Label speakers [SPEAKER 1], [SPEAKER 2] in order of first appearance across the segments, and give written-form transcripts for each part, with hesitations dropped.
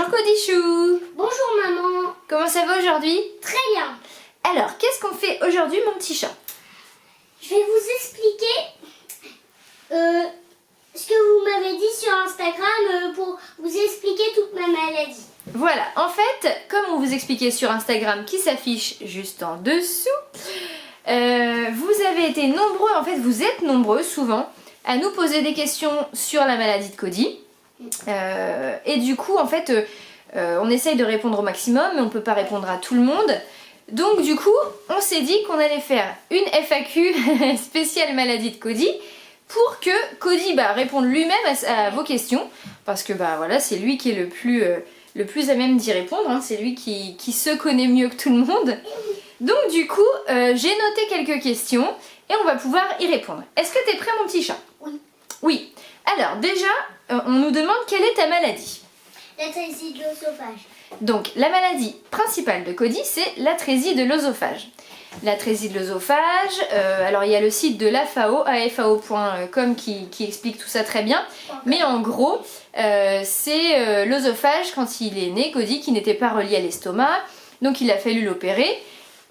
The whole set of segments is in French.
[SPEAKER 1] Bonjour Codichou.
[SPEAKER 2] Bonjour maman.
[SPEAKER 1] Comment ça va aujourd'hui?
[SPEAKER 2] Très bien.
[SPEAKER 1] Alors, qu'est-ce qu'on fait aujourd'hui mon petit chat?
[SPEAKER 2] Je vais vous expliquer ce que vous m'avez dit sur Instagram pour vous expliquer toute ma maladie.
[SPEAKER 1] Voilà, en fait, comme on vous expliquait sur Instagram qui s'affiche juste en dessous, vous avez été nombreux, en fait vous êtes nombreux souvent à nous poser des questions sur la maladie de Cody. Et du coup en fait on essaye de répondre au maximum mais on peut pas répondre à tout le monde. Donc du coup on s'est dit qu'on allait faire une FAQ spéciale maladie de Cody pour que Cody réponde lui-même à vos questions, parce que voilà, c'est lui qui est le plus à même d'y répondre, hein. C'est lui qui se connaît mieux que tout le monde. Donc du coup j'ai noté quelques questions et on va pouvoir y répondre. Est-ce que t'es prêt mon petit chat?
[SPEAKER 2] Oui.
[SPEAKER 1] Oui. Alors déjà on nous demande quelle est ta maladie.
[SPEAKER 2] L'atrésie de l'œsophage.
[SPEAKER 1] Donc la maladie principale de Cody c'est l'atrésie de l'œsophage. L'atrésie de l'œsophage, alors il y a le site de l'AFAO, afao.com qui explique tout ça très bien. Mais en gros, c'est l'œsophage quand il est né, Cody, qui n'était pas relié à l'estomac. Donc il a fallu l'opérer.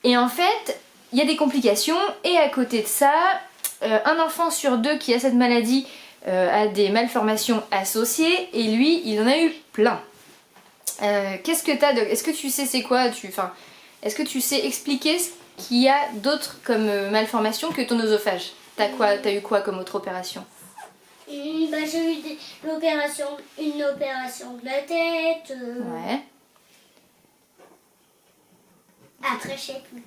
[SPEAKER 1] Et en fait, il y a des complications. Et à côté de ça, un enfant sur deux qui a cette maladie a des malformations associées. Et lui, il en a eu plein. Qu'est-ce que t'as de... Est-ce que tu sais c'est quoi est-ce que tu sais expliquer ce qu'il y a d'autre comme malformation que ton œsophage? T'as eu quoi comme autre opération?
[SPEAKER 2] J'ai eu une opération de la tête.
[SPEAKER 1] Ouais.
[SPEAKER 2] Après, je sais plus.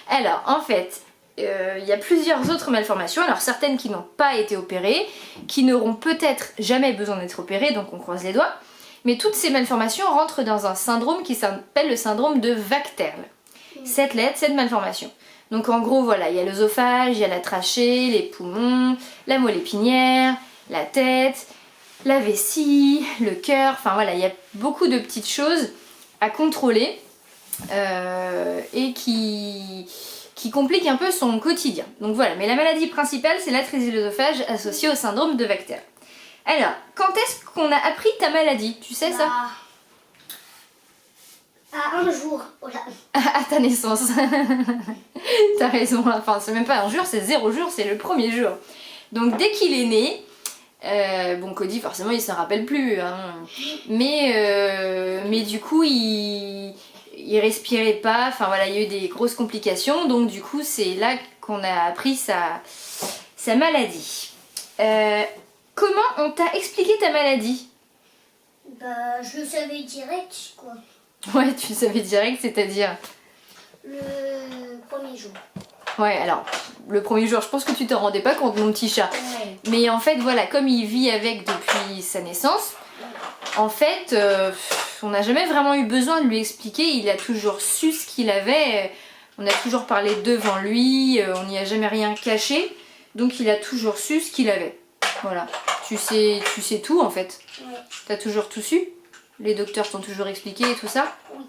[SPEAKER 1] Alors, en fait, il y a plusieurs autres malformations. Alors, certaines qui n'ont pas été opérées, qui n'auront peut-être jamais besoin d'être opérées, donc on croise les doigts. Mais toutes ces malformations rentrent dans un syndrome qui s'appelle le syndrome de Vachterl. 7 lettres, 7 malformations. Donc en gros, voilà, il y a l'œsophage, il y a la trachée, les poumons, la moelle épinière, la tête, la vessie, le cœur, enfin voilà, il y a beaucoup de petites choses à contrôler et qui compliquent un peu son quotidien. Donc voilà, mais la maladie principale, c'est l'atrésie de l'œsophage associée au syndrome de Vachterl. Alors, quand est-ce qu'on a appris ta maladie? Tu sais ça?
[SPEAKER 2] À un jour, voilà.
[SPEAKER 1] À ta naissance. T'as raison, enfin c'est même pas un jour, c'est 0 jour, c'est le premier jour. Donc dès qu'il est né, bon Cody forcément il s'en rappelle plus, hein. Mais du coup il respirait pas, enfin voilà, il y a eu des grosses complications, donc du coup c'est là qu'on a appris sa maladie. Comment on t'a expliqué ta maladie?
[SPEAKER 2] Je le savais direct, quoi.
[SPEAKER 1] Ouais, tu le savais direct, c'est-à-dire?
[SPEAKER 2] Le premier jour.
[SPEAKER 1] Ouais, alors, le premier jour, je pense que tu t'en rendais pas compte, mon petit chat.
[SPEAKER 2] Ouais.
[SPEAKER 1] Mais en fait, voilà, comme il vit avec depuis sa naissance, en fait, on n'a jamais vraiment eu besoin de lui expliquer. Il a toujours su ce qu'il avait. On a toujours parlé devant lui, on n'y a jamais rien caché. Donc il a toujours su ce qu'il avait. Voilà, tu sais tout en fait.
[SPEAKER 2] Ouais.
[SPEAKER 1] T'as toujours tout su? Les docteurs t'ont toujours expliqué et tout ça?
[SPEAKER 2] Oui.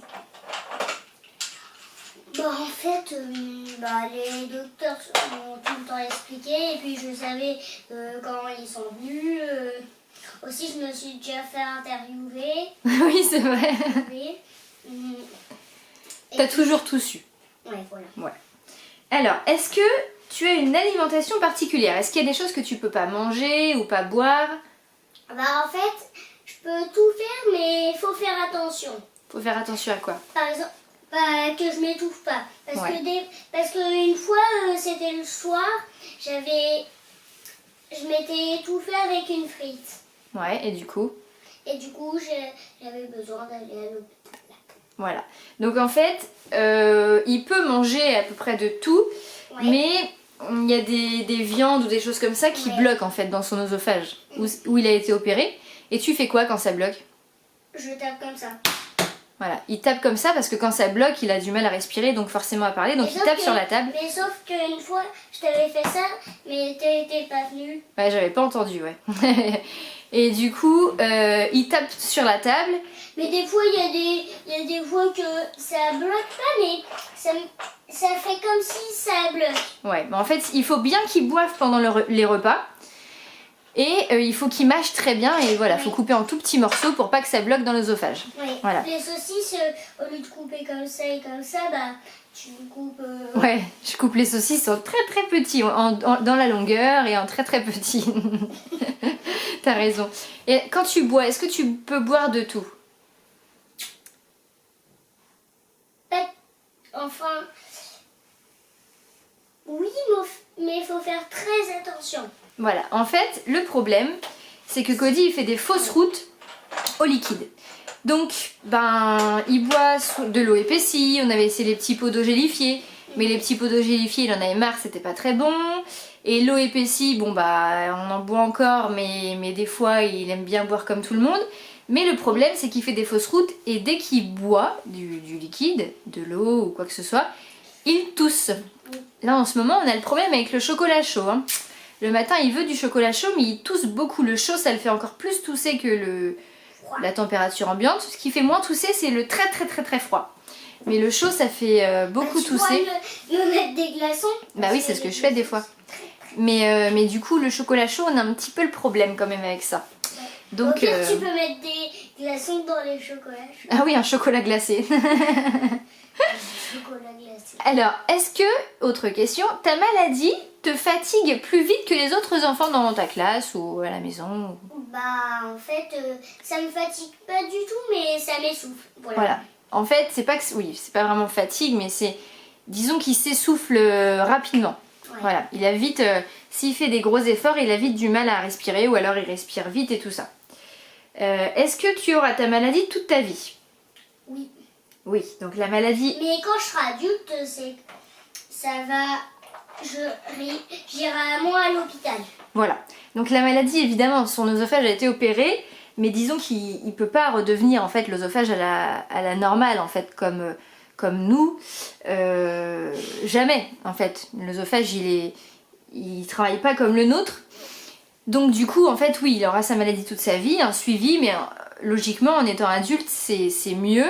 [SPEAKER 2] En fait, les docteurs m'ont tout le temps expliqué et puis je savais quand ils sont venus. Aussi, je me suis déjà fait interviewer.
[SPEAKER 1] Oui, c'est vrai. T'as
[SPEAKER 2] Puis...
[SPEAKER 1] toujours tout su.
[SPEAKER 2] Ouais, voilà.
[SPEAKER 1] Ouais. Alors, est-ce que tu as une alimentation particulière? Est-ce qu'il y a des choses que tu peux pas manger ou pas boire?
[SPEAKER 2] En fait, je peux tout faire, mais il faut faire attention.
[SPEAKER 1] Faut faire attention à quoi?
[SPEAKER 2] Par exemple, que je m'étouffe pas. Parce que une fois, c'était le soir, je m'étais étouffée avec une frite.
[SPEAKER 1] Ouais, et du coup?
[SPEAKER 2] Et du coup, j'avais besoin d'aller à l'hôpital.
[SPEAKER 1] Voilà. Donc en fait, il peut manger à peu près de tout, ouais. Mais il y a des viandes ou des choses comme ça qui bloquent en fait dans son œsophage, où il a été opéré. Et tu fais quoi quand ça bloque?
[SPEAKER 2] Je tape comme ça.
[SPEAKER 1] Voilà, il tape comme ça parce que quand ça bloque, il a du mal à respirer, donc forcément à parler, donc il tape sur la table.
[SPEAKER 2] Mais sauf qu'une fois, je t'avais fait ça, mais t'étais pas venue.
[SPEAKER 1] Ouais, j'avais pas entendu, ouais. Et du coup, il tape sur la table.
[SPEAKER 2] Mais des fois, il y a des fois que ça bloque pas, mais ça fait comme si ça bloque.
[SPEAKER 1] Ouais, mais en fait, il faut bien qu'il boive pendant les repas. Et il faut qu'il mâche très bien et voilà, il faut couper en tout petits morceaux pour pas que ça bloque dans l'œsophage.
[SPEAKER 2] Oui.
[SPEAKER 1] Voilà.
[SPEAKER 2] Les saucisses, au lieu de couper comme ça et comme ça, bah tu coupes...
[SPEAKER 1] Ouais, je coupe les saucisses en très très petits, dans la longueur et en très très petits. T'as raison. Et quand tu bois, est-ce que tu peux boire de tout?
[SPEAKER 2] Enfin... Oui, mais il faut faire très attention.
[SPEAKER 1] Voilà, en fait, le problème, c'est que Cody, il fait des fausses routes au liquide. Donc, ben, il boit de l'eau épaissie, on avait essayé les petits pots d'eau gélifiés, mais les petits pots d'eau gélifiés, il en avait marre, c'était pas très bon. Et l'eau épaissie, bon bah, on en boit encore, mais des fois, il aime bien boire comme tout le monde. Mais le problème, c'est qu'il fait des fausses routes, et dès qu'il boit du liquide, de l'eau ou quoi que ce soit, il tousse. Là, en ce moment, on a le problème avec le chocolat chaud, hein. Le matin, il veut du chocolat chaud, mais il tousse beaucoup. Le chaud, ça le fait encore plus tousser que la température ambiante. Ce qui fait moins tousser, c'est le très très très très froid. Mais le chaud, ça fait beaucoup tousser.
[SPEAKER 2] Tu me mettre des glaçons?
[SPEAKER 1] Bah oui, c'est ce que je fais des fois. Mais du coup, le chocolat chaud, on a un petit peu le problème quand même avec ça. Donc,
[SPEAKER 2] au pire, tu peux mettre des glaçons dans les chocolats chauds.
[SPEAKER 1] Ah oui, un chocolat glacé.
[SPEAKER 2] Chocolat glacé.
[SPEAKER 1] Alors, est-ce que, autre question, ta maladie te fatigue plus vite que les autres enfants dans ta classe ou à la maison?
[SPEAKER 2] Bah, en fait, ça me fatigue pas du tout, mais ça m'essouffle.
[SPEAKER 1] Voilà. En fait, c'est pas que, oui, c'est pas vraiment fatigue, mais c'est, disons qu'il s'essouffle rapidement.
[SPEAKER 2] Ouais.
[SPEAKER 1] Voilà. Il a vite, s'il fait des gros efforts, il a vite du mal à respirer ou alors il respire vite et tout ça. Est-ce que tu auras ta maladie toute ta vie?
[SPEAKER 2] Oui.
[SPEAKER 1] Oui, donc la maladie...
[SPEAKER 2] Mais quand je serai adulte, ça va... J'irai moins à l'hôpital.
[SPEAKER 1] Voilà. Donc la maladie, évidemment, son œsophage a été opéré, mais disons qu'il ne peut pas redevenir en fait l'œsophage à la normale, en fait, comme nous. Jamais, en fait. L'œsophage, il travaille pas comme le nôtre. Donc du coup, en fait, oui, il aura sa maladie toute sa vie, un suivi, mais logiquement, en étant adulte, c'est mieux.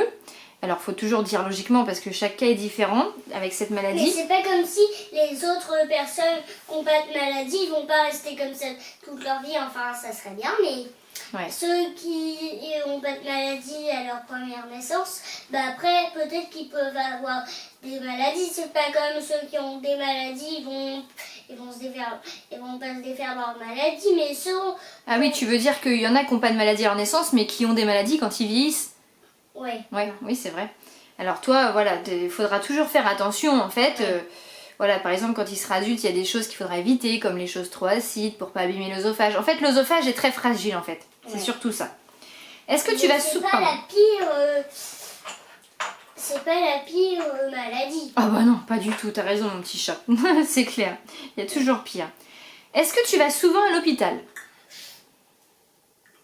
[SPEAKER 1] Alors, faut toujours dire logiquement parce que chaque cas est différent avec cette maladie.
[SPEAKER 2] Mais c'est pas comme si les autres personnes qui n'ont pas de maladie, ils vont pas rester comme ça toute leur vie. Enfin, ça serait bien, mais
[SPEAKER 1] Ouais.
[SPEAKER 2] ceux qui n'ont pas de maladie à leur première naissance, bah après, peut-être qu'ils peuvent avoir des maladies. C'est pas comme ceux qui ont des maladies, ils vont pas se défaire de leur maladie, mais ceux...
[SPEAKER 1] Ah oui, tu veux dire qu'il y en a qui n'ont pas de maladie à leur naissance, mais qui ont des maladies quand ils vieillissent?
[SPEAKER 2] Ouais.
[SPEAKER 1] Ouais, oui, c'est vrai. Alors toi, voilà, il faudra toujours faire attention, en fait. Voilà, par exemple, quand il sera adulte, il y a des choses qu'il faudra éviter, comme les choses trop acides, pour pas abîmer l'œsophage. En fait, l'œsophage est très fragile, en fait. C'est surtout ça. Est-ce que tu vas...
[SPEAKER 2] C'est pas la pire... C'est pas la pire maladie.
[SPEAKER 1] Ah bah non, pas du tout, t'as raison, mon petit chat. C'est clair, il y a toujours pire. Est-ce que tu vas souvent à l'hôpital?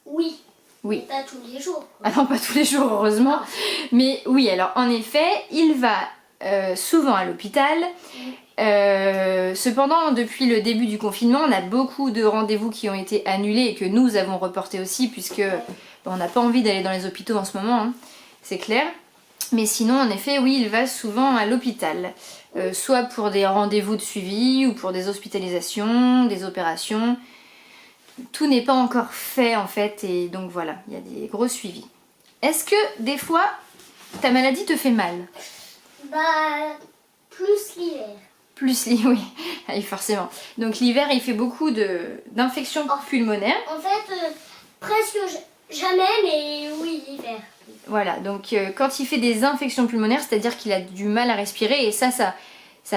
[SPEAKER 2] Oui.
[SPEAKER 1] Oui.
[SPEAKER 2] Pas tous les jours.
[SPEAKER 1] Ah non, pas tous les jours, heureusement. Mais oui, alors en effet, il va souvent à l'hôpital. Cependant, depuis le début du confinement, on a beaucoup de rendez-vous qui ont été annulés et que nous avons reportés aussi, puisque on n'a pas envie d'aller dans les hôpitaux en ce moment, hein, c'est clair. Mais sinon, en effet, oui, il va souvent à l'hôpital. Soit pour des rendez-vous de suivi ou pour des hospitalisations, des opérations. Tout n'est pas encore fait en fait, et donc voilà, il y a des gros suivis. Est-ce que des fois, ta maladie te fait mal?
[SPEAKER 2] Bah, plus l'hiver.
[SPEAKER 1] Plus oui, oui, forcément. Donc l'hiver, il fait beaucoup d'infections pulmonaires.
[SPEAKER 2] En fait, presque jamais, mais oui, l'hiver.
[SPEAKER 1] Voilà, donc quand il fait des infections pulmonaires, c'est-à-dire qu'il a du mal à respirer, et ça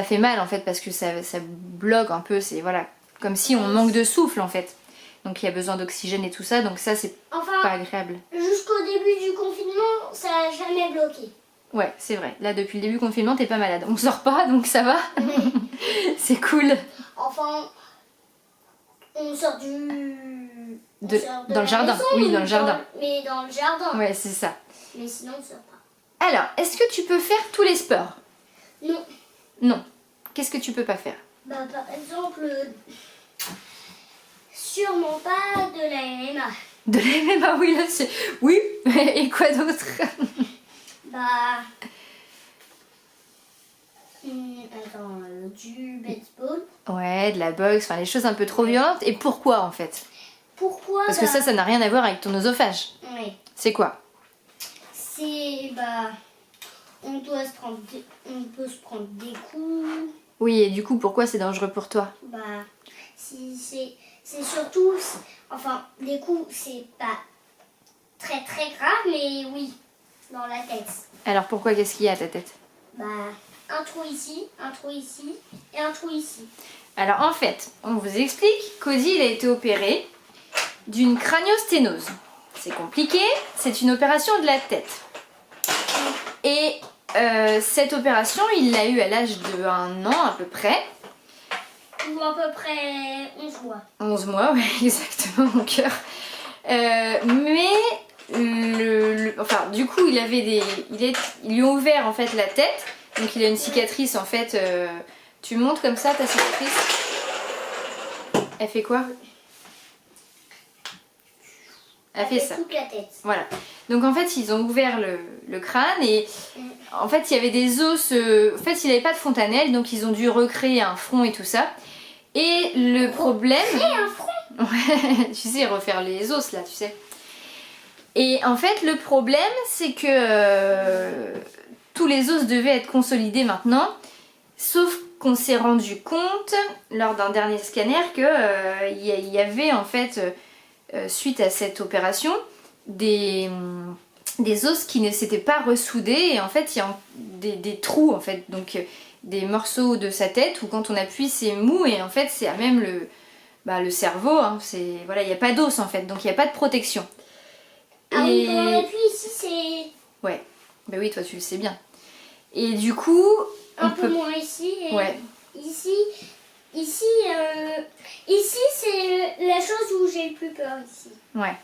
[SPEAKER 1] fait mal en fait, parce que ça bloque un peu, c'est voilà, comme si on manque de souffle en fait. Donc il y a besoin d'oxygène et tout ça, donc ça c'est pas agréable.
[SPEAKER 2] Jusqu'au début du confinement, ça n'a jamais bloqué.
[SPEAKER 1] Ouais, c'est vrai. Là, depuis le début du confinement, t'es pas malade. On sort pas, donc ça va.
[SPEAKER 2] Oui.
[SPEAKER 1] C'est cool.
[SPEAKER 2] Enfin, on sort
[SPEAKER 1] dans le jardin.
[SPEAKER 2] maison,
[SPEAKER 1] Oui, dans le jardin.
[SPEAKER 2] Mais dans le jardin.
[SPEAKER 1] Ouais, c'est ça.
[SPEAKER 2] Mais sinon, on sort pas.
[SPEAKER 1] Alors, est-ce que tu peux faire tous les sports?
[SPEAKER 2] Non.
[SPEAKER 1] Non. Qu'est-ce que tu peux pas faire?
[SPEAKER 2] Bah, par exemple, sûrement pas de la MMA.
[SPEAKER 1] De la MMA, oui, là, c'est... Oui, et quoi d'autre?
[SPEAKER 2] Bah... attends, du baseball.
[SPEAKER 1] Ouais, de la boxe, enfin les choses un peu trop violentes. Et pourquoi en fait?
[SPEAKER 2] Pourquoi?
[SPEAKER 1] Parce que ça n'a rien à voir avec ton oesophage.
[SPEAKER 2] Oui.
[SPEAKER 1] C'est quoi?
[SPEAKER 2] C'est on peut se prendre des coups.
[SPEAKER 1] Oui, et du coup, pourquoi c'est dangereux pour toi?
[SPEAKER 2] Si c'est surtout, enfin, les coups, c'est pas très très grave, mais oui, dans la tête.
[SPEAKER 1] Alors pourquoi, qu'est-ce qu'il y a à ta tête?
[SPEAKER 2] Un trou ici et un trou ici.
[SPEAKER 1] Alors en fait, on vous explique, Cody il a été opéré d'une craniosténose. C'est compliqué, c'est une opération de la tête. Et cette opération, il l'a eue à l'âge de 1 an à peu près.
[SPEAKER 2] Ou à peu près 11 mois.
[SPEAKER 1] 11 mois, ouais, exactement, mon cœur. Mais, enfin, du coup, ils lui ont ouvert en fait la tête. Donc il a une cicatrice en fait. Tu montes comme ça ta cicatrice. Elle fait quoi? Elle fait ça.
[SPEAKER 2] Toute la tête.
[SPEAKER 1] Voilà. Donc en fait, ils ont ouvert le crâne et en fait, il y avait des os. En fait, il n'avait pas de fontanelle, donc ils ont dû recréer un front et tout ça. Et le problème.
[SPEAKER 2] Recréer un front?
[SPEAKER 1] Ouais, tu sais, refaire les os là, tu sais. Et en fait, le problème, c'est que tous les os devaient être consolidés maintenant, sauf qu'on s'est rendu compte lors d'un dernier scanner que il y avait en fait, suite à cette opération, des os qui ne s'étaient pas ressoudés et en fait il y a des trous en fait, donc des morceaux de sa tête où quand on appuie c'est mou et en fait c'est à même le cerveau, hein, voilà, il n'y a pas d'os en fait, donc il n'y a pas de protection.
[SPEAKER 2] Ah oui, quand on appuie ici c'est...
[SPEAKER 1] Ouais, bah oui, toi tu le sais bien. Et du coup...
[SPEAKER 2] Un peu moins ici et
[SPEAKER 1] ouais.
[SPEAKER 2] Ici c'est la chose où j'ai le plus peur ici.
[SPEAKER 1] Ouais.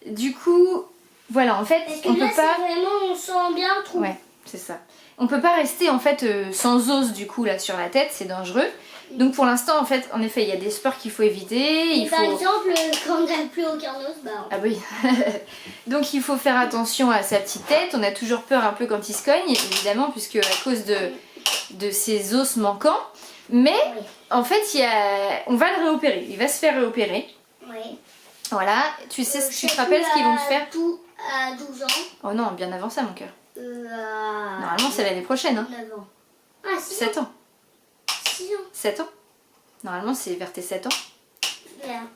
[SPEAKER 1] Du coup, voilà, en fait,
[SPEAKER 2] parce que
[SPEAKER 1] on
[SPEAKER 2] là,
[SPEAKER 1] peut pas...
[SPEAKER 2] vraiment, on sent bien le trou.
[SPEAKER 1] Ouais, c'est ça. On peut pas rester en fait sans os du coup là sur la tête, c'est dangereux. Donc pour l'instant en fait, en effet, il y a des sports qu'il faut éviter.
[SPEAKER 2] Et par exemple, quand on n'a plus aucun os,
[SPEAKER 1] Ah oui. Donc il faut faire attention à sa petite tête. On a toujours peur un peu quand il se cogne, évidemment, puisque à cause de ses os manquants. Mais
[SPEAKER 2] oui.
[SPEAKER 1] En fait, on va le réopérer. Il va se faire réopérer.
[SPEAKER 2] Oui.
[SPEAKER 1] Voilà. Tu te rappelles ce qu'ils vont te faire?
[SPEAKER 2] À 12 ans.
[SPEAKER 1] Oh non, bien avant ça, mon cœur.
[SPEAKER 2] À...
[SPEAKER 1] Normalement, c'est l'année prochaine. Hein.
[SPEAKER 2] 9 ans. Ah,
[SPEAKER 1] 7 ans.
[SPEAKER 2] 6 ans.
[SPEAKER 1] 7 ans. Normalement, c'est vers tes 7 ans.
[SPEAKER 2] Merde.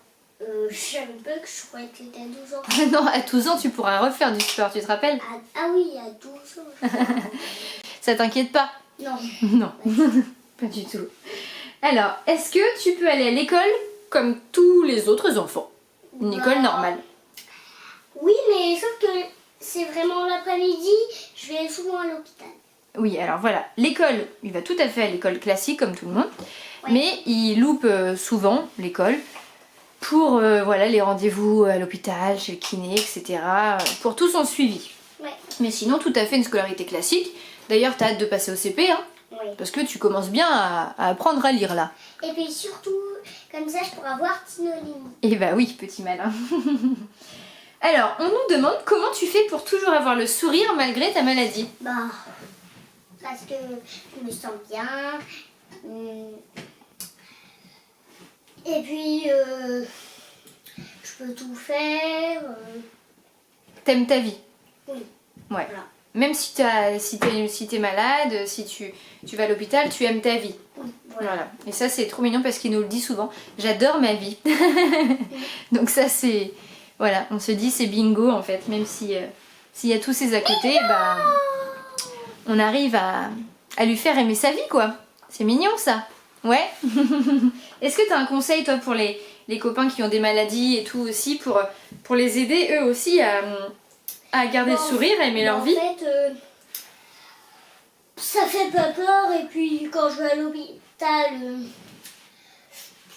[SPEAKER 2] Je savais pas que je croyais que c'était à 12 ans.
[SPEAKER 1] Non, à 12 ans, tu pourras refaire du sport, tu te rappelles?
[SPEAKER 2] Ah oui, à 12 ans.
[SPEAKER 1] Ça t'inquiète pas?
[SPEAKER 2] Non.
[SPEAKER 1] Non, pas du tout. Alors, est-ce que tu peux aller à l'école comme tous les autres enfants? Une école normale?
[SPEAKER 2] Oui, mais sauf que c'est vraiment l'après-midi, je vais souvent à l'hôpital.
[SPEAKER 1] Oui, alors voilà, l'école, il va tout à fait à l'école classique comme tout le monde,
[SPEAKER 2] ouais.
[SPEAKER 1] Mais il loupe souvent l'école pour voilà, les rendez-vous à l'hôpital, chez le kiné, etc. Pour tout son suivi.
[SPEAKER 2] Ouais.
[SPEAKER 1] Mais sinon, tout à fait une scolarité classique. D'ailleurs, t'as hâte de passer au CP, hein?
[SPEAKER 2] Oui.
[SPEAKER 1] Parce que tu commences bien à apprendre à lire là.
[SPEAKER 2] Et puis surtout, comme ça, je pourrai voir Tinolini.
[SPEAKER 1] Eh bah oui, petit malin. Alors, on nous demande comment tu fais pour toujours avoir le sourire malgré ta maladie.
[SPEAKER 2] Parce que je me sens bien. Et puis, je peux tout faire.
[SPEAKER 1] T'aimes ta vie?
[SPEAKER 2] Oui.
[SPEAKER 1] Ouais.
[SPEAKER 2] Voilà.
[SPEAKER 1] Même si t'es malade, si tu vas à l'hôpital, tu aimes ta vie.
[SPEAKER 2] Oui, voilà.
[SPEAKER 1] Et ça, c'est trop mignon parce qu'il nous le dit souvent. J'adore ma vie. Donc ça, c'est... Voilà, on se dit c'est bingo en fait. Même s'il y a tous ces à côté, bah, on arrive à lui faire aimer sa vie, quoi. C'est mignon, ça. Ouais. Est-ce que tu as un conseil, toi, pour les copains qui ont des maladies et tout aussi, pour les aider, eux aussi, à garder le sourire, à aimer leur vie?
[SPEAKER 2] En fait, ça fait pas peur. Et puis, quand je vais à l'hôpital,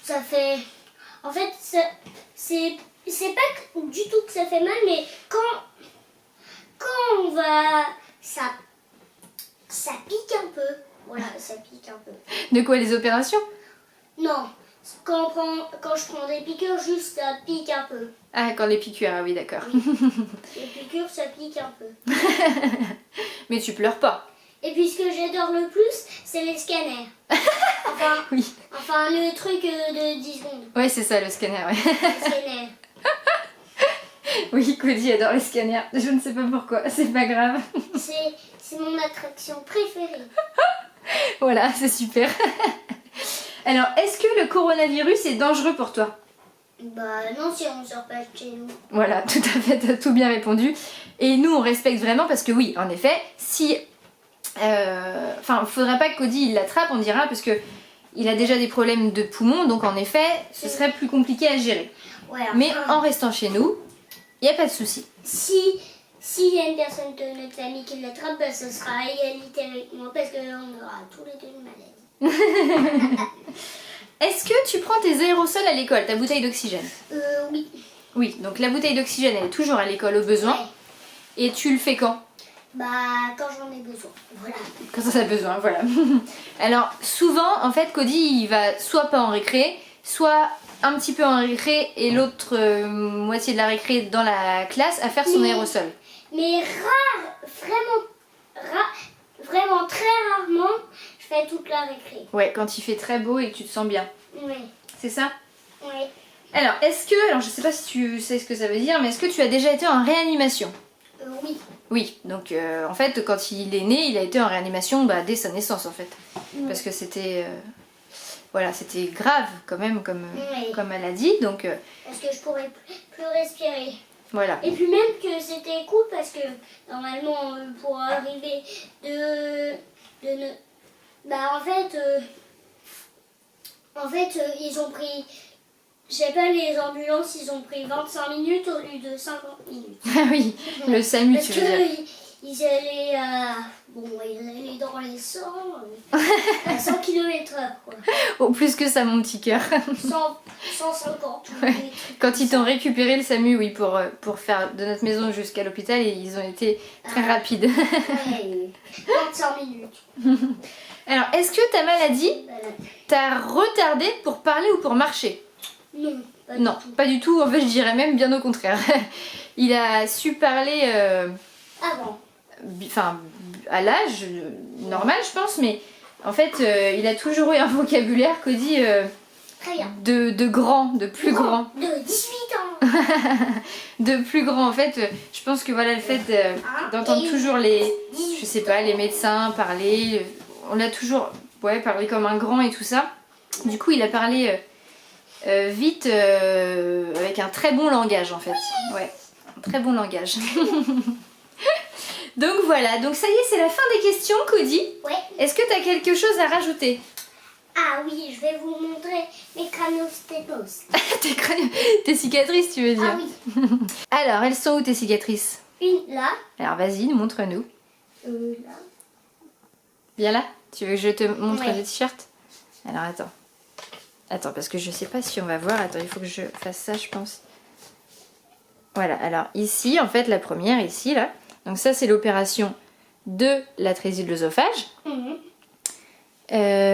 [SPEAKER 2] ça fait... En fait, c'est pas du tout que ça fait mal, mais quand on va... Ça pique un peu. Voilà, ça pique un peu.
[SPEAKER 1] De quoi, les opérations?
[SPEAKER 2] Non, quand je prends des piqûres, juste ça pique un peu.
[SPEAKER 1] Ah, quand les piqûres, ah oui, d'accord.
[SPEAKER 2] Oui. Les piqûres, ça pique un peu.
[SPEAKER 1] Mais tu pleures pas?
[SPEAKER 2] Et puis ce que j'adore le plus, c'est les scanners.
[SPEAKER 1] Oui.
[SPEAKER 2] Enfin, le truc de 10 secondes.
[SPEAKER 1] Ouais, c'est ça, le scanner, ouais.
[SPEAKER 2] Les scanners.
[SPEAKER 1] Oui, Cody adore les scanners. Je ne sais pas pourquoi, c'est pas grave.
[SPEAKER 2] C'est mon attraction préférée.
[SPEAKER 1] Voilà, c'est super. Alors, est-ce que le coronavirus est dangereux pour toi?
[SPEAKER 2] Bah non, si on sort pas de chez nous.
[SPEAKER 1] Voilà, tout à fait, t'as tout bien répondu. Et nous, on respecte vraiment parce que oui, en effet, si... Enfin, faudrait pas que Cody il l'attrape, on dira, parce que il a déjà des problèmes de poumons, donc en effet, ce serait plus compliqué à gérer.
[SPEAKER 2] Ouais,
[SPEAKER 1] Mais en restant chez nous, il n'y a pas de souci.
[SPEAKER 2] S'il y a une personne de notre famille qui l'attrape, bah, ce sera à égalité avec moi parce qu'on aura tous les deux une maladie.
[SPEAKER 1] Est-ce que tu prends tes aérosols à l'école, ta bouteille d'oxygène?
[SPEAKER 2] Oui.
[SPEAKER 1] Oui, donc la bouteille d'oxygène, elle est toujours à l'école au besoin.
[SPEAKER 2] Ouais.
[SPEAKER 1] Et tu le fais quand?
[SPEAKER 2] Bah, quand j'en ai besoin. Voilà.
[SPEAKER 1] Quand ça a besoin, voilà. Alors, souvent, en fait, Cody, il va soit pas en récré, soit un petit peu en récré et l'autre moitié de la récré dans la classe à faire son aérosol.
[SPEAKER 2] Mais vraiment très rarement, je fais toute la récré.
[SPEAKER 1] Ouais, quand il fait très beau et que tu te sens bien.
[SPEAKER 2] Oui.
[SPEAKER 1] C'est ça?
[SPEAKER 2] Oui.
[SPEAKER 1] Alors, alors je sais pas si tu sais ce que ça veut dire, mais est-ce que tu as déjà été en réanimation?
[SPEAKER 2] Oui.
[SPEAKER 1] Oui, donc en fait, quand il est né, il a été en réanimation dès sa naissance en fait. Parce que c'était voilà, c'était grave quand même comme maladie, donc
[SPEAKER 2] Parce que je pourrais plus respirer.
[SPEAKER 1] voilà.
[SPEAKER 2] Et puis même que c'était cool parce que normalement pour arriver bah en fait ils ont pris, je sais pas, les ambulances ils ont pris 25 minutes au lieu de 50 minutes.
[SPEAKER 1] Ah oui, le SAMU
[SPEAKER 2] Parce
[SPEAKER 1] tu veux dire.
[SPEAKER 2] ils allaient ils allaient dans les 100 à 100 km/h quoi.
[SPEAKER 1] Oh, plus que ça mon petit cœur.
[SPEAKER 2] 150.
[SPEAKER 1] Ouais. Quand ils t'ont récupéré le SAMU, oui, pour faire de notre maison jusqu'à l'hôpital, et ils ont été très rapides.
[SPEAKER 2] Ouais, 25 minutes.
[SPEAKER 1] Alors, est-ce que ta maladie
[SPEAKER 2] Voilà.
[SPEAKER 1] t'a retardé pour parler ou pour marcher?
[SPEAKER 2] Non, pas
[SPEAKER 1] Non,
[SPEAKER 2] du tout.
[SPEAKER 1] pas du tout. En fait, je dirais même bien au contraire. Il a su parler,
[SPEAKER 2] Avant.
[SPEAKER 1] enfin, à l'âge normal, je pense, mais en fait, il a toujours eu un vocabulaire, Cody,
[SPEAKER 2] Très bien.
[SPEAKER 1] de grand, de plus grand.
[SPEAKER 2] De 18 ans.
[SPEAKER 1] De plus grand, en fait, je pense que voilà, le fait d'entendre toujours je sais pas, les médecins parler, on l'a toujours, parlé comme un grand et tout ça. Du coup, il a parlé vite, avec un très bon langage, en fait. Ouais, un très bon langage. Donc voilà, donc ça y est, c'est la fin des questions, Cody.
[SPEAKER 2] Ouais.
[SPEAKER 1] Est-ce que tu as quelque chose à rajouter?
[SPEAKER 2] Ah oui, je vais vous montrer mes craniostétos.
[SPEAKER 1] Tes cicatrices, tu veux dire?
[SPEAKER 2] Ah oui.
[SPEAKER 1] Alors, elles sont où tes cicatrices?
[SPEAKER 2] Une là.
[SPEAKER 1] Alors, vas-y, montre-nous.
[SPEAKER 2] Là.
[SPEAKER 1] Viens là. Tu veux que je te montre
[SPEAKER 2] Ouais.
[SPEAKER 1] le t-shirt? Alors, attends. Attends, parce que je sais pas si on va voir. Attends, il faut que je fasse ça, je pense. Voilà, alors ici, en fait, la première, ici, là. Donc ça, c'est l'opération de l'atrésie de l'œsophage.
[SPEAKER 2] Mhm.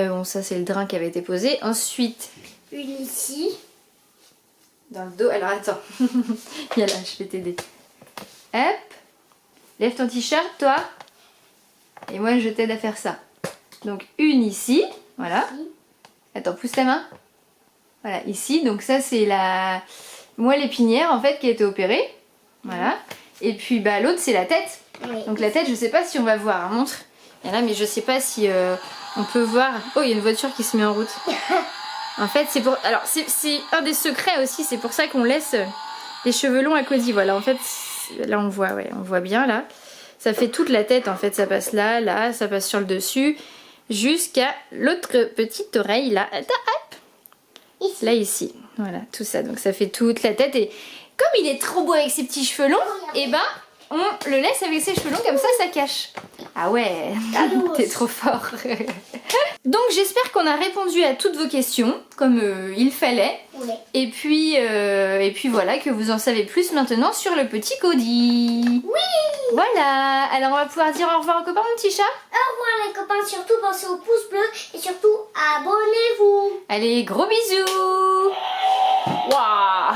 [SPEAKER 1] Bon, ça, c'est le drain qui avait été posé. Ensuite,
[SPEAKER 2] Une ici.
[SPEAKER 1] dans le dos. Alors, attends. Viens là, je vais t'aider. Hop. Lève ton t-shirt, toi. Et moi, je t'aide à faire ça. Donc, une ici. Voilà. Attends, pousse ta main. Voilà, ici. Donc ça, c'est la moelle épinière, en fait, qui a été opérée. Voilà. Et puis, bah, l'autre, c'est la tête.
[SPEAKER 2] Oui.
[SPEAKER 1] Donc la tête, je sais pas si on va voir. Montre. Il y en a, mais je sais pas si on peut voir. Oh, il y a une voiture qui se met en route. En fait, c'est pour... Alors, c'est un des secrets aussi. C'est pour ça qu'on laisse les cheveux longs à Cody. Voilà, en fait, là, on voit, ouais, on voit bien, là. Ça fait toute la tête, en fait. Ça passe là, là, ça passe sur le dessus. Jusqu'à l'autre petite oreille, là. Attends, hop.
[SPEAKER 2] Ici.
[SPEAKER 1] Là, ici. Voilà, tout ça. Donc, ça fait toute la tête. Et comme il est trop beau avec ses petits cheveux longs, et ben, on le laisse avec ses cheveux longs. Comme ça cache. Ah ouais, t'es trop fort. Donc, j'espère qu'on a répondu à toutes vos questions, comme il fallait.
[SPEAKER 2] Oui.
[SPEAKER 1] Et puis voilà, que vous en savez plus maintenant sur le petit Cody.
[SPEAKER 2] Oui.
[SPEAKER 1] Voilà, alors on va pouvoir dire au revoir aux copains, mon petit chat.
[SPEAKER 2] Au revoir les copains, surtout pensez au pouce bleu et surtout abonnez-vous.
[SPEAKER 1] Allez, gros bisous. Waouh.